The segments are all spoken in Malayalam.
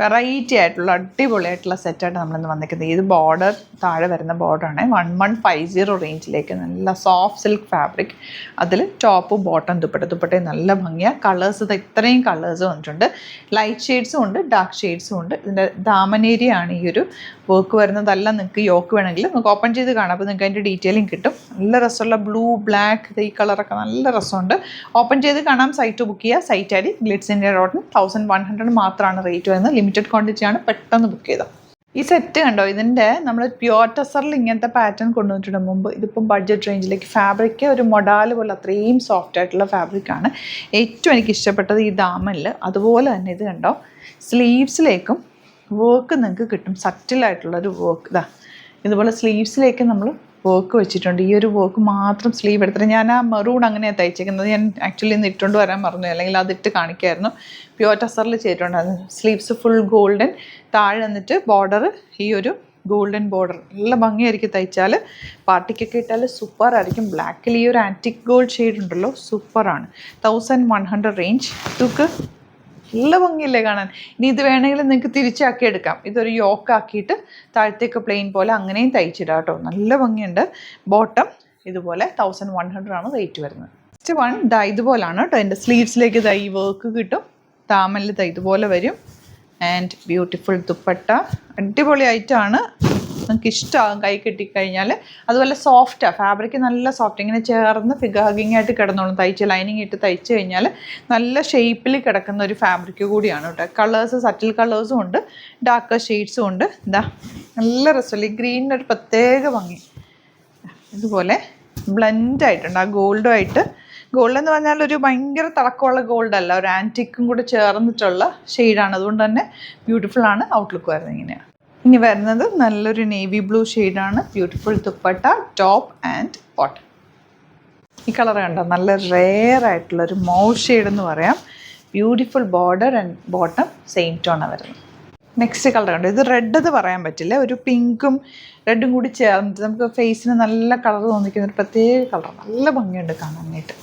വെറൈറ്റി ആയിട്ടുള്ള അടിപൊളിയായിട്ടുള്ള സെറ്റായിട്ട് നമ്മളിന്ന് വന്നിരിക്കുന്നത്. ഇത് ബോർഡർ താഴെ വരുന്ന ബോർഡറാണ്. 1150 റേഞ്ചിലേക്ക് നല്ല സോഫ്റ്റ് സിൽക്ക് ഫാബ്രിക്. അതിൽ ടോപ്പും ബോട്ടം ദുപ്പട്ടയും നല്ല ഭംഗിയാണ്. കളേഴ്സ് ഇത് ഇത്രയും കളേഴ്സ് വന്നിട്ടുണ്ട്. ലൈറ്റ് ഷെയ്ഡ്സും ഉണ്ട്, ഡാർക്ക് ഷെയ്ഡ്സും ഉണ്ട്. ഇതിൻ്റെ ദാമനേരിയാണ് ഈ ഒരു വർക്ക് വരുന്നതല്ല. നിങ്ങൾക്ക് യോക്ക് വേണമെങ്കിൽ നമുക്ക് ഓപ്പൺ ചെയ്ത് കാണാം. അപ്പോൾ നിങ്ങൾക്ക് അതിൻ്റെ ഡീറ്റെയിലിംഗ് കിട്ടും. നല്ല രസമുള്ള ബ്ലൂ ബ്ലാക്ക് ഈ കളറൊക്കെ നല്ല രസമുണ്ട്. ഓപ്പൺ ചെയ്ത് കാണാം. സൈറ്റ് ബുക്ക് ചെയ്യുക. Site I D Glitz India .in. 1100 മാത്രമാണ് റേറ്റ് വരുന്നത്. ലിമിറ്റഡ് ക്വാണ്ടിറ്റിയാണ്. പെട്ടെന്ന് ബുക്ക് ചെയ്താൽ. ഈ സെറ്റ് കണ്ടോ, ഇതിൻ്റെ നമ്മൾ പ്യുവർ ടെസറിൽ ഇങ്ങനത്തെ പാറ്റേൺ കൊണ്ടുവന്നിട്ടുണ്ട് മുമ്പ്. ഇതിപ്പം ബഡ്ജറ്റ് റേഞ്ചിലേക്ക് ഫാബ്രിക് ഒരു മൊഡാൽ പോലെ അത്രയും സോഫ്റ്റ് ആയിട്ടുള്ള ഫാബ്രിക്കാണ്. ഏറ്റവും എനിക്ക് ഇഷ്ടപ്പെട്ടത് ഈ ദാമനിൽ. അതുപോലെ തന്നെ ഇത് കണ്ടോ, സ്ലീവ്സിലേക്കും വർക്ക് നിങ്ങൾക്ക് കിട്ടും. സറ്റിലായിട്ടുള്ളൊരു വർക്ക്. ഇതുപോലെ സ്ലീവ്സിലേക്ക് നമ്മൾ വർക്ക് വെച്ചിട്ടുണ്ട്. ഈ ഒരു വർക്ക് മാത്രം സ്ലീവ് എടുത്തിട്ട് ഞാൻ ആ മെറൂൺ അങ്ങനെയാണ് തയ്ച്ചേക്കുന്നത്. ഞാൻ ആക്ച്വലി ഇന്ന് ഇട്ടുകൊണ്ട് വരാൻ പറഞ്ഞു, അല്ലെങ്കിൽ അതിട്ട് കാണിക്കായിരുന്നു. പ്യുവർ ടെസറിൽ ചെയ്തിട്ടുണ്ടായിരുന്നു. സ്ലീവ്സ് ഫുൾ ഗോൾഡൻ, താഴെ വന്നിട്ട് ബോർഡർ ഈ ഒരു ഗോൾഡൻ ബോർഡർ. നല്ല ഭംഗിയായിരിക്കും തയ്ച്ചാൽ. പാർട്ടിക്കൊക്കെ ഇട്ടാൽ സൂപ്പറായിരിക്കും. ബ്ലാക്കിൽ ഈ ഒരു ആൻറ്റിക് ഗോൾഡ് ഷെയ്ഡ് ഉണ്ടല്ലോ, സൂപ്പറാണ്. 1100 റേഞ്ച്. ഇതൊക്കെ നല്ല ഭംഗിയില്ലേ കാണാൻ. ഇനി ഇത് വേണമെങ്കിൽ നിങ്ങൾക്ക് തിരിച്ചാക്കി എടുക്കാം. ഇതൊരു യോക്കാക്കിയിട്ട് താഴത്തേക്ക് പ്ലെയിൻ പോലെ അങ്ങനെയും തയ്ച്ചിടാം കേട്ടോ. നല്ല ഭംഗിയുണ്ട്. ബോട്ടം ഇതുപോലെ 1100 ആണ് റേറ്റ് വരുന്നത്. നെക്സ്റ്റ് വൺ ഇതുപോലാണ് കേട്ടോ. എൻ്റെ സ്ലീവ്സിലേക്ക് ഈ വർക്ക് കിട്ടും. താമലിൽ ഇതുപോലെ വരും. And beautiful dupatta. അടിപൊളി ഐറ്റമാണ്. നിങ്ങൾക്ക് ഇഷ്ടമാകും കൈ കെട്ടിക്കഴിഞ്ഞാൽ. അതുപോലെ സോഫ്റ്റാണ് ഫാബ്രിക്, നല്ല സോഫ്റ്റ്. ഇങ്ങനെ ചേർന്ന് ഫിഗർ ഹഗിങ് ആയിട്ട് കിടന്നോളും. ലൈനിങ് ഇട്ട് തയ്ച്ച് കഴിഞ്ഞാൽ നല്ല ഷേപ്പിൽ കിടക്കുന്ന ഒരു ഫാബ്രിക് കൂടിയാണ് കേട്ടോ. കളേഴ്സ് സറ്റിൽ കളേഴ്സും ഉണ്ട്, ഡാർക്ക് ഷെയ്ഡ്സും ഉണ്ട്. നല്ല രസമല്ലേ. ഈ ഗ്രീനിൻ്റെ ഒരു പ്രത്യേക ഭംഗി. ഇതുപോലെ ബ്ലെൻഡ് ആയിട്ടുണ്ട്. ആ ഗോൾഡുമായിട്ട്. ഗോൾഡ് എന്ന് പറഞ്ഞാൽ ഒരു ഭയങ്കര തിളക്കമുള്ള ഗോൾഡ് അല്ല, ഒരു ആൻറ്റിക്കും കൂടെ ചേർന്നിട്ടുള്ള ഷെയ്ഡാണ്. അതുകൊണ്ട് തന്നെ ബ്യൂട്ടിഫുള്ളാണ്. ഔട്ട്ലുക്ക് വരുന്നത് ഇങ്ങനെയാണ്. ഇനി വരുന്നത് നല്ലൊരു നേവി ബ്ലൂ ഷെയ്ഡാണ്. Beautiful dupatta, top and bottom. ഈ കളർ കണ്ടോ, നല്ല റെയർ ആയിട്ടുള്ളൊരു മൗ ഷെയ്ഡ് എന്ന് പറയാം. Beautiful border and bottom same ടോണാണ് വരുന്നത്. നെക്സ്റ്റ് കളർ കണ്ടോ, ഇത് റെഡ് എന്ന് പറയാൻ പറ്റില്ല, ഒരു പിങ്കും റെഡും കൂടി ചേർന്നിട്ട് നമുക്ക് ഫേസിന് നല്ല കളർ തോന്നിക്കുന്ന ഒരു പ്രത്യേക കളർ. നല്ല ഭംഗിയുണ്ട് കാണാനായിട്ട്.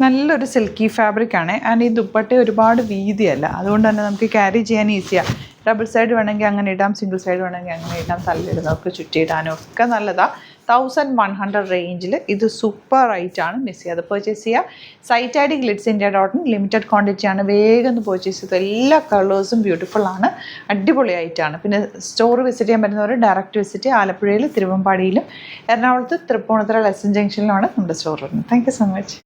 നല്ലൊരു സിൽക്കി ഫാബ്രിക്കാണ്. ആൻഡ് ഈ ദുപ്പട്ട ഒരുപാട് വീതിയല്ല, അതുകൊണ്ട് തന്നെ നമുക്ക് ക്യാരി ചെയ്യാൻ ഈസിയാണ്. ഡബിൾ സൈഡ് വേണമെങ്കിൽ അങ്ങനെ ഇടാം, സിംഗിൾ സൈഡ് വേണമെങ്കിൽ അങ്ങനെ ഇടാം, തല്ലിടുന്നതൊക്കെ ചുറ്റിയിടാനും ഒക്കെ നല്ലതാണ്. 1100 റേഞ്ചിൽ ഇത് സൂപ്പർ റൈറ്റാണ്. മിസ് ചെയ്യാതെ പർച്ചേസ് ചെയ്യുക. Site I D Glitz India .in. Limited ക്വാണ്ടിറ്റിയാണ്. വേഗം ഒന്ന് പർച്ചേസ് ചെയ്ത്. എല്ലാ കളേഴ്സും ബ്യൂട്ടിഫുള്ളാണ്. അടിപൊളി ആയിട്ടാണ്. പിന്നെ സ്റ്റോർ വിസിറ്റ് ചെയ്യാൻ പറ്റുന്നവർ ഡയറക്റ്റ് വിസിറ്റ്. ആലപ്പുഴയിൽ, തിരുവമ്പാടിയിലും, എറണാകുളത്ത് തൃപ്പൂണിത്തുറ ലെസൺ ജംഗ്ഷനിലാണ് നമ്മുടെ സ്റ്റോർ വരുന്നത്. Thank you so much.